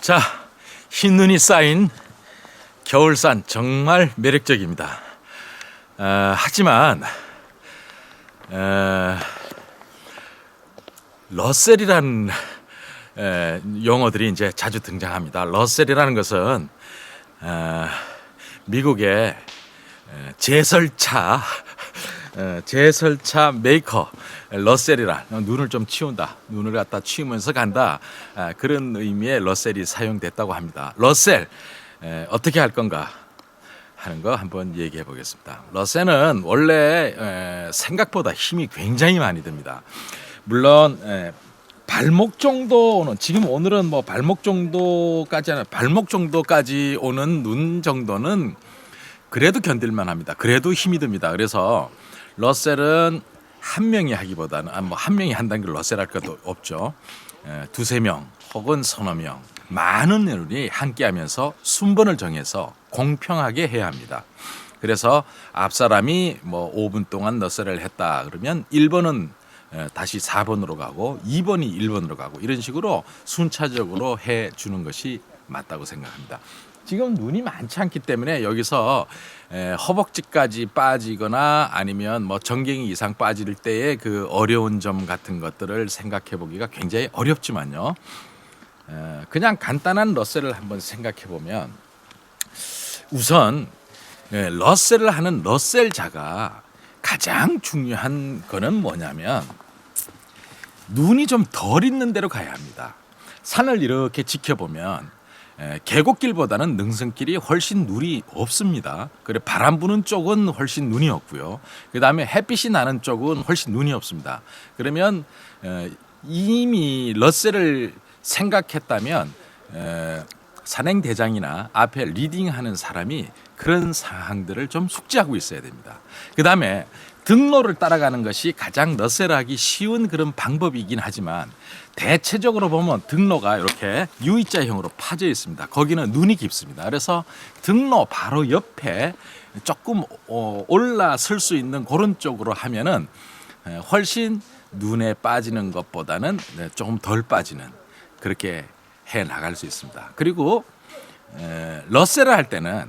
자, 흰눈이 쌓인 겨울산 정말 매력적입니다. 하지만 러셀이라는 용어들이 이제 자주 등장합니다. 러셀이라는 것은 미국의 제설차 메이커 러셀이란 눈을 좀 치운다, 눈을 갖다 치우면서 간다, 그런 의미의 러셀이 사용됐다고 합니다. 러셀 어떻게 할 건가 하는 거 한번 얘기해 보겠습니다. 러셀은 원래 생각보다 힘이 굉장히 많이 듭니다. 물론 발목 정도는, 지금 오늘은 뭐 발목 정도까지 오는 눈 정도는 그래도 견딜만 합니다. 그래도 힘이 듭니다. 그래서 러셀은 한 명이 하기보다는 한 명이 한다는 걸 러셀 할 것도 없죠. 두세 명 혹은 서너 명, 많은 인원이 함께 하면서 순번을 정해서 공평하게 해야 합니다. 그래서 앞 사람이 뭐 5분 동안 러셀을 했다 그러면 1번은 다시 4번으로 가고 2번이 1번으로 가고, 이런 식으로 순차적으로 해 주는 것이 맞다고 생각합니다. 지금 눈이 많지 않기 때문에 여기서 허벅지까지 빠지거나 아니면 뭐 정갱이 이상 빠질 때의 그 어려운 점 같은 것들을 생각해 보기가 굉장히 어렵지만요. 그냥 간단한 러셀을 한번 생각해 보면, 우선 러셀을 하는 러셀자가 가장 중요한 거는 뭐냐면 눈이 좀 덜 있는 데로 가야 합니다. 산을 이렇게 지켜보면 계곡길보다는 능선길이 훨씬 눈이 없습니다. 그래, 바람 부는 쪽은 훨씬 눈이 없고요. 그 다음에 햇빛이 나는 쪽은 훨씬 눈이 없습니다. 그러면 이미 러셀을 생각했다면 산행대장이나 앞에 리딩하는 사람이 그런 사항들을 좀 숙지하고 있어야 됩니다. 그 다음에 등로를 따라가는 것이 가장 러셀하기 쉬운 그런 방법이긴 하지만, 대체적으로 보면 등로가 이렇게 U자형으로 파져 있습니다. 거기는 눈이 깊습니다. 그래서 등로 바로 옆에 조금 올라설 수 있는 그런 쪽으로 하면은 훨씬 눈에 빠지는 것보다는 조금 덜 빠지는, 그렇게 해 나갈 수 있습니다. 그리고 러셀을 할 때는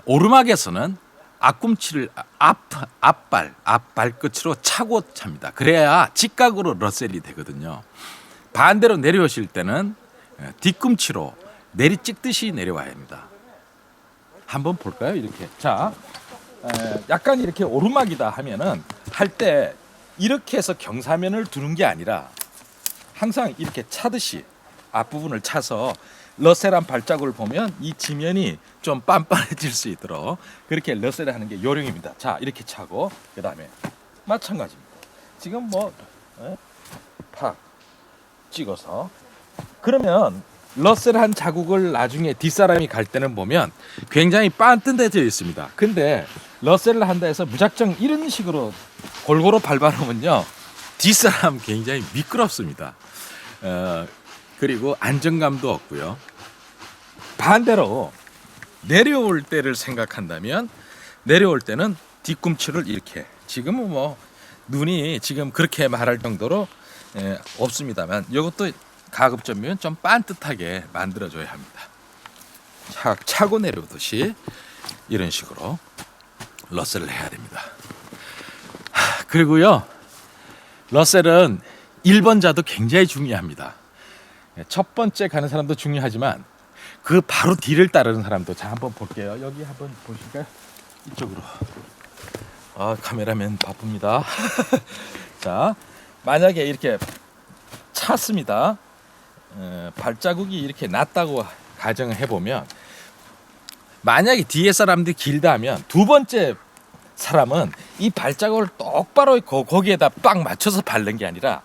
오르막에서는 앞꿈치를 앞발끝으로 차고 찹니다. 그래야 직각으로 러셀이 되거든요. 반대로 내려오실 때는 뒤꿈치로 내리 찍듯이 내려와야 합니다. 한번 볼까요? 이렇게. 자, 약간 이렇게 오르막이다 하면은 할 때 이렇게 해서 경사면을 두는 게 아니라 항상 이렇게 차듯이 앞부분을 차서 러셀한 발자국을 보면 이 지면이 좀 빤빤해질 수 있도록 그렇게 러셀을 하는 게 요령입니다. 자, 이렇게 차고, 그 다음에 마찬가지입니다. 지금 뭐 팍 찍어서, 그러면 러셀한 자국을 나중에 뒷사람이 갈 때는 보면 굉장히 빤듯해져 있습니다. 근데 러셀을 한다 해서 무작정 이런 식으로 골고루 밟아놓으면요, 뒷사람 굉장히 미끄럽습니다. 그리고 안정감도 없고요. 반대로 내려올 때를 생각한다면, 내려올 때는 뒤꿈치를 이렇게, 지금은 뭐 눈이 지금 그렇게 말할 정도로 없습니다만, 이것도 가급적이면 좀 반듯하게 만들어줘야 합니다. 차고 내려오듯이 이런 식으로 러셀을 해야 됩니다. 그리고요, 러셀은 1번자도 굉장히 중요합니다. 첫 번째 가는 사람도 중요하지만 그 바로 뒤를 따르는 사람도. 자, 한번 볼게요. 여기 한번 보실까요? 이쪽으로. 카메라맨 바쁩니다. 자, 만약에 이렇게 찼습니다. 발자국이 이렇게 났다고 가정을 해보면, 만약에 뒤에 사람들이 길다 하면 두 번째 사람은 이 발자국을 똑바로 거기에다 빡 맞춰서 밟는 게 아니라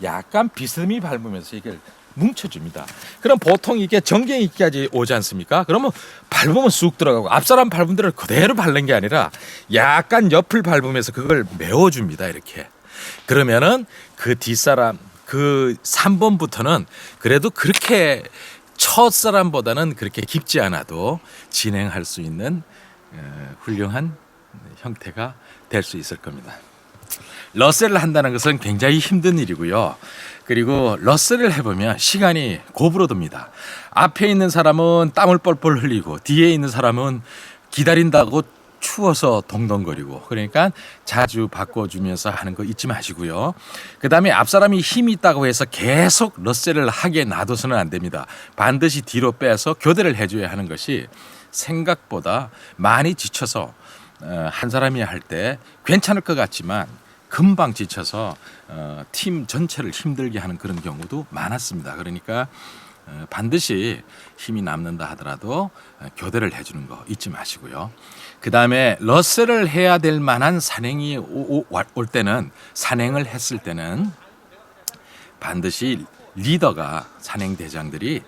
약간 비스듬히 밟으면서 이걸 뭉쳐줍니다. 그럼 보통 이게 정갱이까지 오지 않습니까? 그러면 밟으면 쑥 들어가고, 앞사람 밟은 데를 그대로 밟는 게 아니라 약간 옆을 밟으면서 그걸 메워줍니다. 이렇게. 그러면은 그 뒷사람, 그 3번부터는 그래도 그렇게 첫 사람보다는 그렇게 깊지 않아도 진행할 수 있는 훌륭한 형태가 될 수 있을 겁니다. 러셀을 한다는 것은 굉장히 힘든 일이고요. 그리고 러셀을 해보면 시간이 고부러듭니다. 앞에 있는 사람은 땀을 뻘뻘 흘리고 뒤에 있는 사람은 기다린다고 추워서 동동거리고, 그러니까 자주 바꿔주면서 하는 거 잊지 마시고요. 그다음에 앞사람이 힘이 있다고 해서 계속 러셀을 하게 놔둬서는 안 됩니다. 반드시 뒤로 빼서 교대를 해줘야 하는 것이, 생각보다 많이 지쳐서 한 사람이 할 때 괜찮을 것 같지만 금방 지쳐서 팀 전체를 힘들게 하는 그런 경우도 많았습니다. 그러니까 반드시 힘이 남는다 하더라도 교대를 해주는 거 잊지 마시고요. 그 다음에 러셀을 해야 될 만한 산행이 올 때는, 산행을 했을 때는 반드시 리더가, 산행 대장들이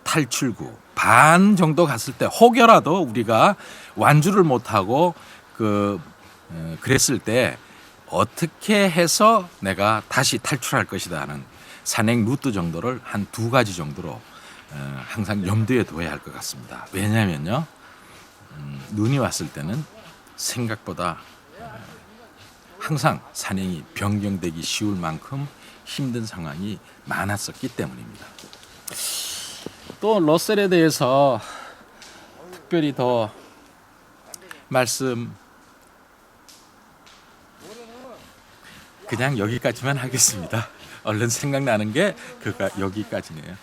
탈출구 반 정도 갔을 때, 혹여라도 우리가 완주를 못하고 그랬을 때 어떻게 해서 내가 다시 탈출할 것이다 하는 산행 루트 정도를 한 2가지 정도로 항상 염두에 둬야 할 것 같습니다. 왜냐하면요, 눈이 왔을 때는 생각보다 항상 산행이 변경되기 쉬울 만큼 힘든 상황이 많았었기 때문입니다. 또 러셀에 대해서 특별히 더 말씀, 그냥 여기까지만 하겠습니다. 얼른 생각나는 게 여기까지네요.